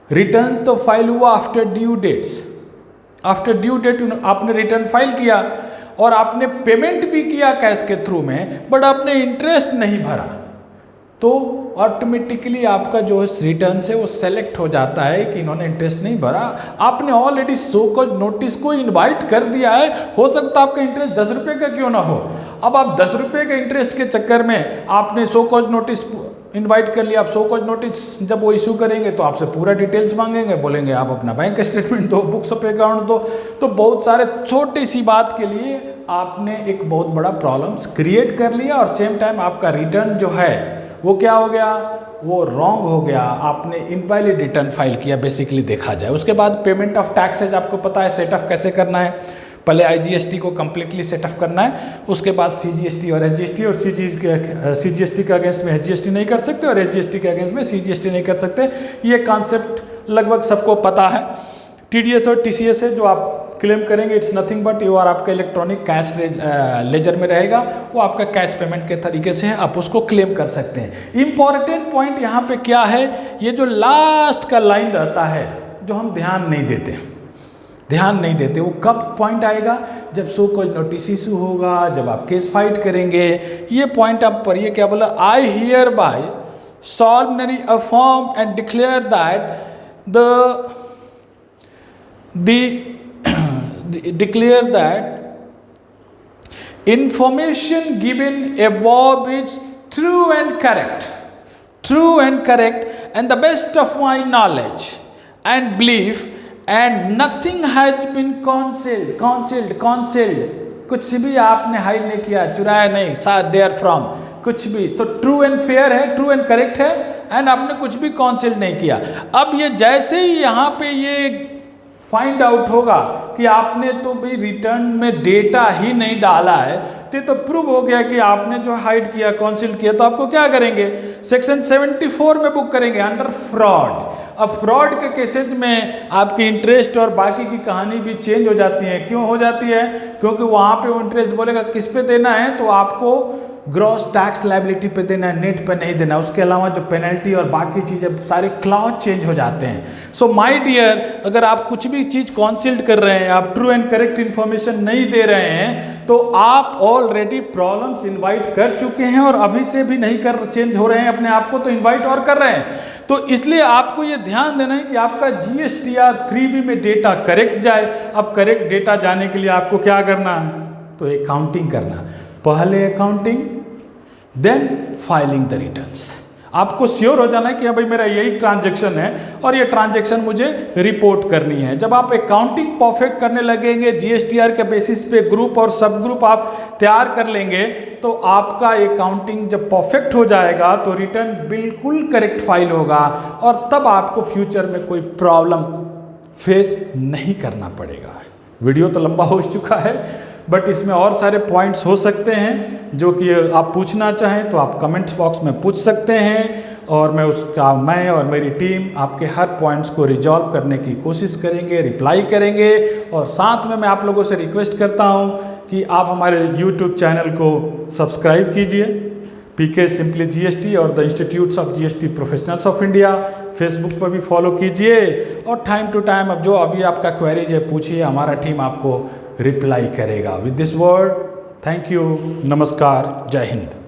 रिटर्न तो फाइल हुआ after due dates, after due date आपने रिटर्न फाइल किया और आपने पेमेंट भी किया कैश के थ्रू में, बट आपने इंटरेस्ट नहीं भरा, तो ऑटोमेटिकली आपका जो रिटर्न से वो सेलेक्ट हो जाता है कि इन्होंने इंटरेस्ट नहीं भरा। आपने ऑलरेडी शो कॉज नोटिस को इनवाइट कर दिया है, हो सकता है आपका इंटरेस्ट 10 रुपये का क्यों ना हो। अब आप 10 रुपये के इंटरेस्ट के चक्कर में आपने शो कॉज नोटिस इनवाइट कर लिया। आप शो कॉज नोटिस जब वो इशू करेंगे तो आपसे पूरा डिटेल्स मांगेंगे, बोलेंगे आप अपना बैंक स्टेटमेंट दो, बुक्स ऑफ अकाउंट दो। तो बहुत सारे छोटी सी बात के लिए आपने एक बहुत बड़ा प्रॉब्लम्स क्रिएट कर लिया और सेम टाइम आपका रिटर्न जो है वो क्या हो गया, वो रॉन्ग हो गया, आपने इनवैलिड रिटर्न फाइल किया बेसिकली देखा जाए। उसके बाद पेमेंट ऑफ टैक्सेज आपको पता है सेटअप कैसे करना है, पहले आईजीएसटी को कम्प्लीटली सेटअप करना है, उसके बाद सीजीएसटी और एचजीएसटी, और सीजीएसटी के अगेंस्ट में एचजीएसटी नहीं कर सकते और एचजीएसटी के अगेंस्ट में सीजीएसटी नहीं कर सकते। ये कॉन्सेप्ट लगभग सबको पता है। टीडीएस और टीसीएस है जो आप क्लेम करेंगे, it's nothing but you are आपका इलेक्ट्रॉनिक कैश लेजर में रहेगा, वो आपका कैश पेमेंट के तरीके से है, आप उसको क्लेम कर सकते हैं। इंपॉर्टेंट पॉइंट यहाँ पे क्या है, ये जो लास्ट का लाइन रहता है जो हम ध्यान नहीं देते, वो कब पॉइंट आएगा, जब शो कॉज नोटिस इशू होगा, जब आप केस फाइट करेंगे। ये पॉइंट आप पढ़िए, क्या बोला, I hear bye solemnly affirm and declare that declare that information given above is true and correct and the best of my knowledge and belief, and nothing has been concealed, कुछ भी आपने hide नहीं किया, चुराया नहीं, साथ there from, कुछ भी। तो ट्रू एंड फेयर है, ट्रू एंड करेक्ट है, एंड आपने कुछ भी कॉन्सिल्ड नहीं किया। अब ये जैसे ही यहाँ पे ये फाइंड आउट होगा कि आपने तो भाई रिटर्न में डेटा ही नहीं डाला है, तो प्रूव हो गया कि आपने जो हाइड किया, कॉन्सिल किया, तो आपको क्या करेंगे, सेक्शन 74 में बुक करेंगे अंडर फ्रॉड। अब फ्रॉड के केसेज में आपकी इंटरेस्ट और बाकी की कहानी भी चेंज हो जाती है। क्यों हो जाती है? क्योंकि वहाँ पे वो इंटरेस्ट बोलेगा किस पे देना है, तो आपको ग्रॉस टैक्स लायबिलिटी पे देना है, नेट पे नहीं देना। उसके अलावा जो पेनल्टी और बाकी चीज़ें सारे क्लॉज चेंज हो जाते हैं। सो माय डियर, अगर आप कुछ भी चीज़ कॉन्सिल्ड कर रहे हैं, आप ट्रू एंड करेक्ट इन्फॉर्मेशन नहीं दे रहे हैं, तो आप ऑलरेडी प्रॉब्लम्स इनवाइट कर चुके हैं और अभी से भी नहीं कर चेंज हो रहे हैं अपने आप को, तो इनवाइट और कर रहे हैं। तो इसलिए आपको ये ध्यान देना है कि आपका GSTR 3B में डेटा करेक्ट जाए। अब करेक्ट डेटा जाने के लिए आपको क्या करना है, तो अकाउंटिंग करना। पहले accounting, then filing the returns. आपको श्योर हो जाना है कि भाई मेरा यही ट्रांजैक्शन है और ये ट्रांजैक्शन मुझे रिपोर्ट करनी है। जब आप अकाउंटिंग परफेक्ट करने लगेंगे, GSTR के बेसिस पे ग्रुप और सब ग्रुप आप तैयार कर लेंगे, तो आपका अकाउंटिंग जब परफेक्ट हो जाएगा तो रिटर्न बिल्कुल करेक्ट फाइल होगा और तब आपको फ्यूचर में कोई प्रॉब्लम फेस नहीं करना पड़ेगा। वीडियो तो लंबा हो चुका है, बट इसमें और सारे पॉइंट्स हो सकते हैं जो कि आप पूछना चाहें तो आप कमेंट्स बॉक्स में पूछ सकते हैं, और मैं और मेरी टीम आपके हर पॉइंट्स को रिजॉल्व करने की कोशिश करेंगे, रिप्लाई करेंगे। और साथ में मैं आप लोगों से रिक्वेस्ट करता हूं कि आप हमारे YouTube चैनल को सब्सक्राइब कीजिए, PK सिंपली GST और the institutes of GST professionals of India. Facebook पर भी फॉलो कीजिए और टाइम टू टाइम अब जो अभी आपका क्वेरीज है पूछिए, हमारा टीम आपको रिप्लाई करेगा। With this word, thank you, नमस्कार, जय हिंद।